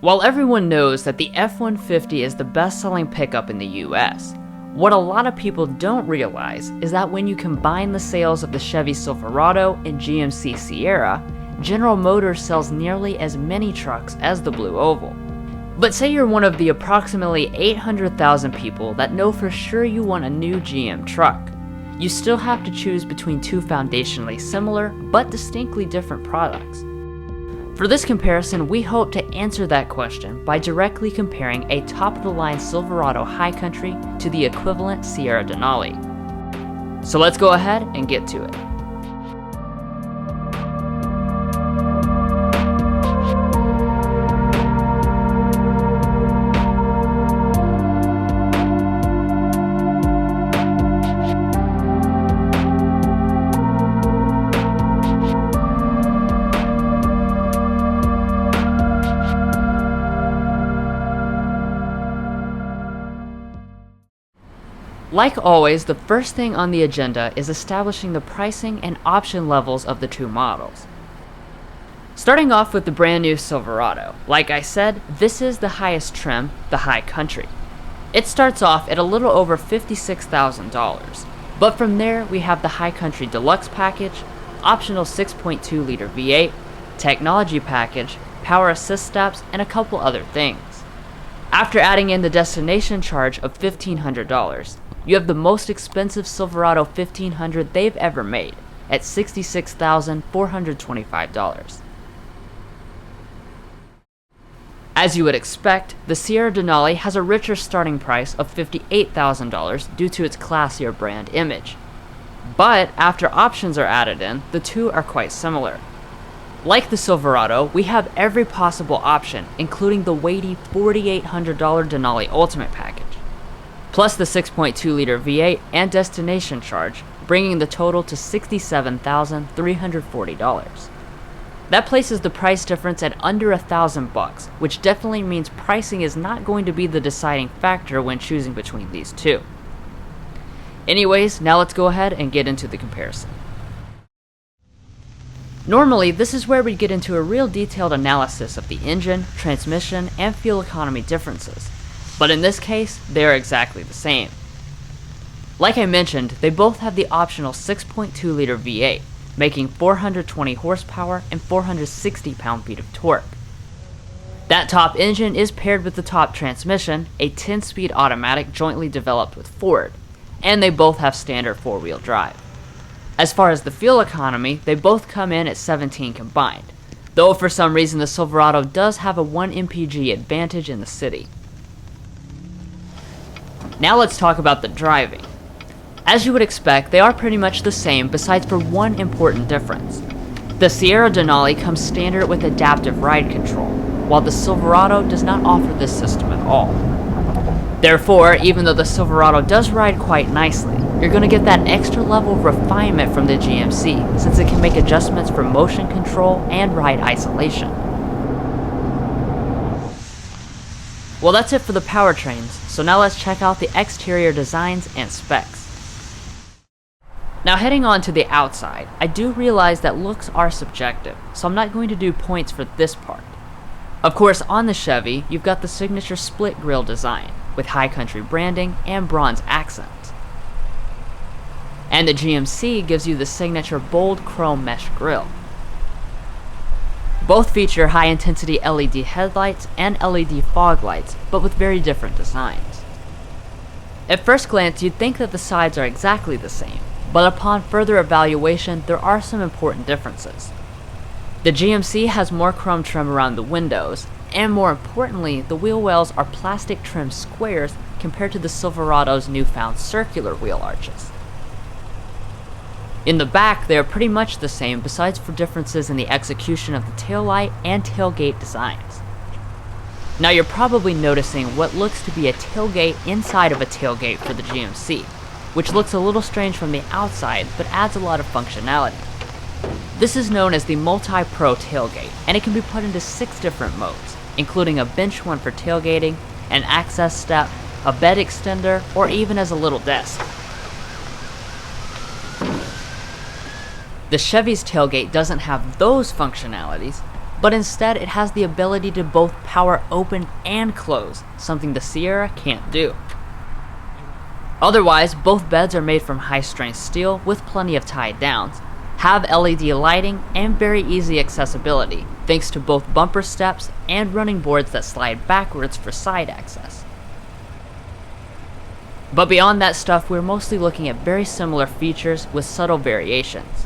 While everyone knows that the F-150 is the best-selling pickup in the US, what a lot of people don't realize is that when you combine the sales of the Chevy Silverado and GMC Sierra, General Motors sells nearly as many trucks as the Blue Oval. But say you're one of the approximately 800,000 people that know for sure you want a new GM truck. You still have to choose between two foundationally similar but distinctly different products. For this comparison, we hope to answer that question by directly comparing a top-of-the-line Silverado High Country to the equivalent Sierra Denali. So let's go ahead and get to it. Like always, the first thing on the agenda is establishing the pricing and option levels of the two models. Starting off with the brand new Silverado, like I said, this is the highest trim, the High Country. It starts off at a little over $56,000, but from there we have the High Country Deluxe package, optional 6.2 liter V8, technology package, power assist steps, and a couple other things. After adding in the destination charge of $1,500, you have the most expensive Silverado 1500 they've ever made, at $66,425. As you would expect, the Sierra Denali has a richer starting price of $58,000 due to its classier brand image. But after options are added in, the two are quite similar. Like the Silverado, we have every possible option, including the weighty $4,800 Denali Ultimate package, plus the 6.2 liter V8 and destination charge, bringing the total to $67,340. That places the price difference at under $1,000, which definitely means pricing is not going to be the deciding factor when choosing between these two. Anyways, now let's go ahead and get into the comparison. Normally, this is where we get into a real detailed analysis of the engine, transmission, and fuel economy differences. But in this case, they are exactly the same. Like I mentioned, they both have the optional 6.2 liter V8, making 420 horsepower and 460 pound-feet of torque. That top engine is paired with the top transmission, a 10-speed automatic jointly developed with Ford, and they both have standard four-wheel drive. As far as the fuel economy, they both come in at 17 combined, though for some reason the Silverado does have a 1 mpg advantage in the city. Now let's talk about the driving. As you would expect, they are pretty much the same besides for one important difference. The Sierra Denali comes standard with adaptive ride control, while the Silverado does not offer this system at all. Therefore, even though the Silverado does ride quite nicely, you're going to get that extra level of refinement from the GMC, since it can make adjustments for motion control and ride isolation. Well, that's it for the powertrains, so now let's check out the exterior designs and specs. Now heading on to the outside, I do realize that looks are subjective, so I'm not going to do points for this part. Of course, on the Chevy, you've got the signature split grille design, with High Country branding and bronze accents. And the GMC gives you the signature bold chrome mesh grille. Both feature high-intensity LED headlights and LED fog lights, but with very different designs. At first glance, you'd think that the sides are exactly the same, but upon further evaluation, there are some important differences. The GMC has more chrome trim around the windows, and more importantly, the wheel wells are plastic trimmed squares compared to the Silverado's newfound circular wheel arches. In the back, they are pretty much the same besides for differences in the execution of the taillight and tailgate designs. Now you're probably noticing what looks to be a tailgate inside of a tailgate for the GMC, which looks a little strange from the outside but adds a lot of functionality. This is known as the Multi-Pro tailgate, and it can be put into 6 different modes, including a bench one for tailgating, an access step, a bed extender, or even as a little desk. The Chevy's tailgate doesn't have those functionalities, but instead it has the ability to both power open and close, something the Sierra can't do. Otherwise, both beds are made from high-strength steel with plenty of tie-downs, have LED lighting, and very easy accessibility, thanks to both bumper steps and running boards that slide backwards for side access. But beyond that stuff, we're mostly looking at very similar features with subtle variations.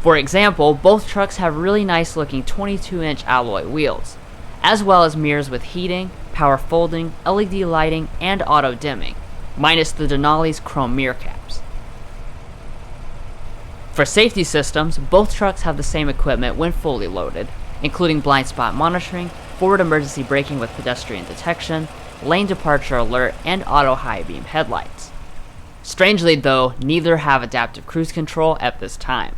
For example, both trucks have really nice looking 22-inch alloy wheels, as well as mirrors with heating, power folding, LED lighting, and auto dimming, minus the Denali's chrome mirror caps. For safety systems, both trucks have the same equipment when fully loaded, including blind spot monitoring, forward emergency braking with pedestrian detection, lane departure alert, and auto high beam headlights. Strangely though, neither have adaptive cruise control at this time.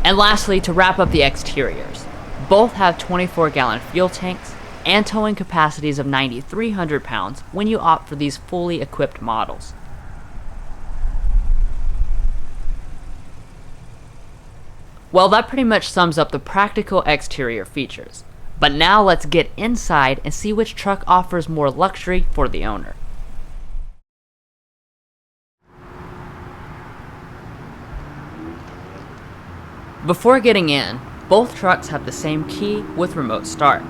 And lastly, to wrap up the exteriors, both have 24-gallon fuel tanks and towing capacities of 9,300 pounds when you opt for these fully equipped models. Well, that pretty much sums up the practical exterior features. But now let's get inside and see which truck offers more luxury for the owner. Before getting in, both trucks have the same key with remote start.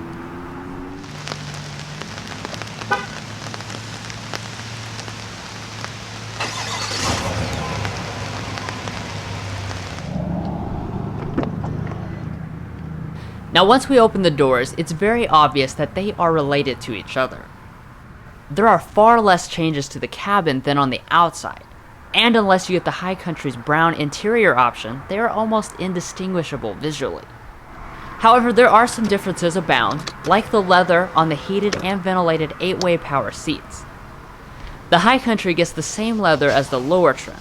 Now once we open the doors, it's very obvious that they are related to each other. There are far less changes to the cabin than on the outside, and unless you get the High Country's brown interior option, they are almost indistinguishable visually. However, there are some differences abound, like the leather on the heated and ventilated 8-way power seats. The High Country gets the same leather as the lower trims,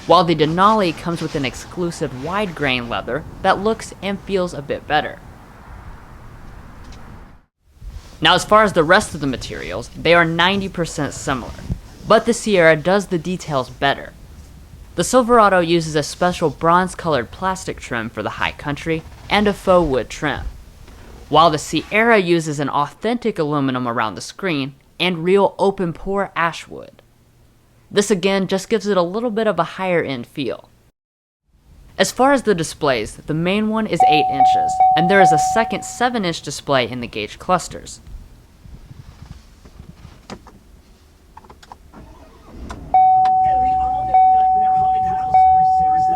while the Denali comes with an exclusive wide grain leather that looks and feels a bit better. Now as far as the rest of the materials, they are 90% similar, but the Sierra does the details better. The Silverado uses a special bronze-colored plastic trim for the High Country and a faux wood trim, while the Sierra uses an authentic aluminum around the screen and real open-pore ash wood. This again just gives it a little bit of a higher-end feel. As far as the displays, the main one is 8 inches, and there is a second 7-inch display in the gauge clusters.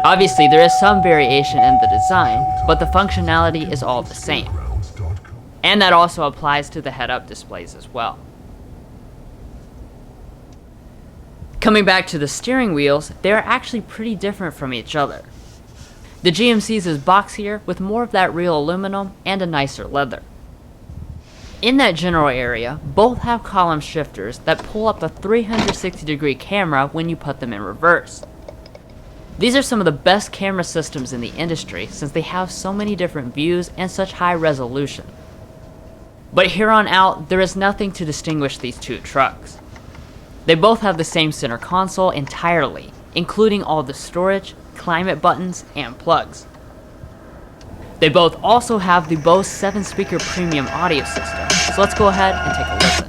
Obviously, there is some variation in the design, but the functionality is all the same. And that also applies to the head-up displays as well. Coming back to the steering wheels, they are actually pretty different from each other. The GMC's is boxier with more of that real aluminum and a nicer leather. In that general area, both have column shifters that pull up a 360-degree camera when you put them in reverse. These are some of the best camera systems in the industry since they have so many different views and such high resolution. But here on out, there is nothing to distinguish these two trucks. They both have the same center console entirely, including all the storage, climate buttons, and plugs. They both also have the Bose 7-speaker premium audio system, so let's go ahead and take a listen.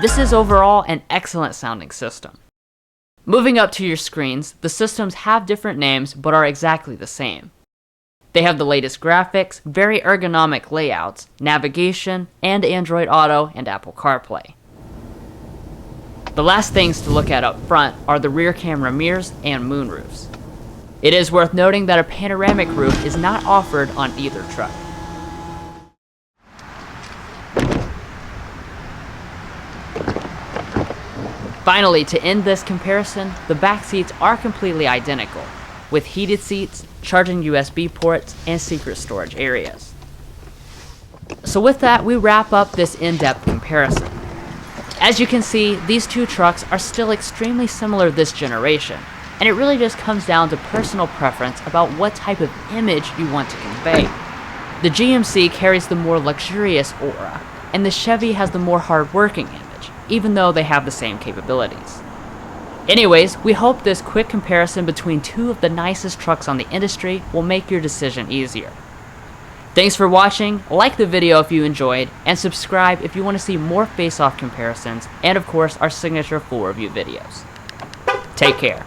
This is overall an excellent sounding system. Moving up to your screens, the systems have different names but are exactly the same. They have the latest graphics, very ergonomic layouts, navigation, and Android Auto and Apple CarPlay. The last things to look at up front are the rear camera mirrors and moonroofs. It is worth noting that a panoramic roof is not offered on either truck. Finally, to end this comparison, the back seats are completely identical, with heated seats, charging USB ports, and secret storage areas. So with that, we wrap up this in-depth comparison. As you can see, these two trucks are still extremely similar this generation, and it really just comes down to personal preference about what type of image you want to convey. The GMC carries the more luxurious aura, and the Chevy has the more hard-working image, even though they have the same capabilities. Anyways, we hope this quick comparison between two of the nicest trucks on the industry will make your decision easier. Thanks for watching, like the video if you enjoyed, and subscribe if you want to see more face-off comparisons, and of course our signature full review videos. Take care.